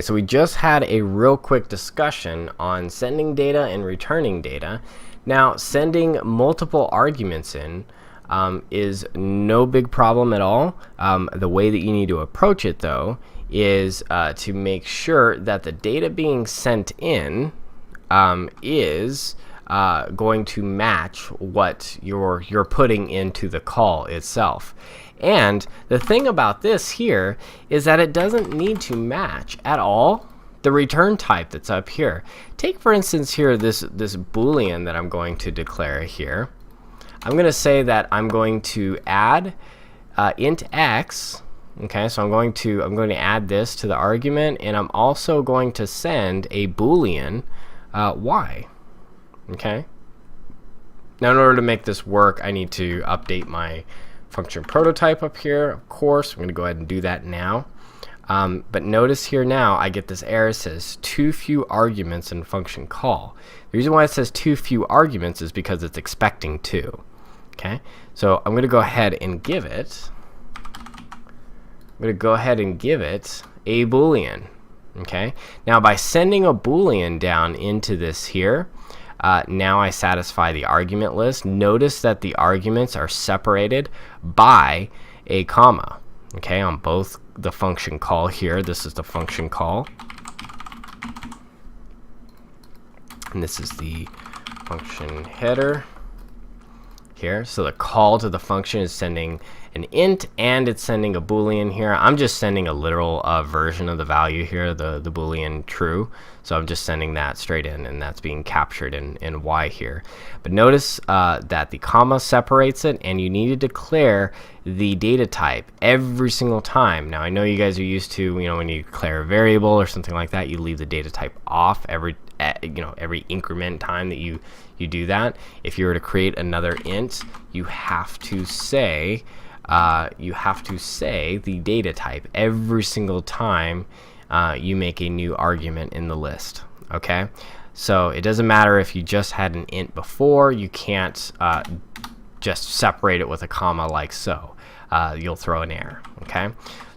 so we just had a real quick discussion on sending data and returning data. Now, sending multiple arguments in is no big problem at all. The way that you need to approach it, though, is to make sure that the data being sent in is going to match what you're putting into the call itself. And the thing about this here is that it doesn't need to match at all the return type that's up here. Take, for instance, here this Boolean that I'm going to declare here. I'm going to say that I'm going to add int x. Okay, so I'm going to add this to the argument, and I'm also going to send a Boolean y. Okay. Now, in order to make this work, I need to update my function prototype up here. Of course, I'm going to go ahead and do that now. But notice here now I get this error that says too few arguments in function call. The reason why it says too few arguments is because it's expecting 2. Okay, so I'm going to go ahead and give it. A Boolean. Okay, now by sending a Boolean down into this here, now I satisfy the argument list. Notice that the arguments are separated by a comma. Okay, on both the function call here. This is the function call, and this is the function header here. So the call to the function is sending an int and it's sending a Boolean here. I'm just sending a literal version of the value here, the Boolean true. So I'm just sending that straight in, and that's being captured in y here. But notice that the comma separates it, and you need to declare the data type every single time. Now, I know you guys are used to, when you declare a variable or something like that, you leave the data type off every increment time that you do that. If you were to create another int, you have to say the data type every single time you make a new argument in the list. Okay, so it doesn't matter if you just had an int before. You can't just separate it with a comma like so. You'll throw an error. Okay,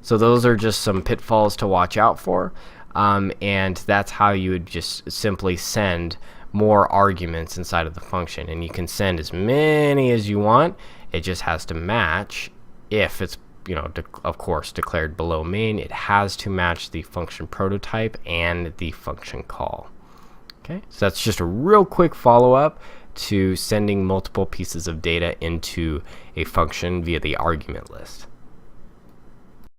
so those are just some pitfalls to watch out for, and that's how you would just simply send more arguments inside of the function. And you can send as many as you want. It just has to match. If it's of course declared below main, it has to match the function prototype and the function call. Okay, so that's just a real quick follow-up to sending multiple pieces of data into a function via the argument list.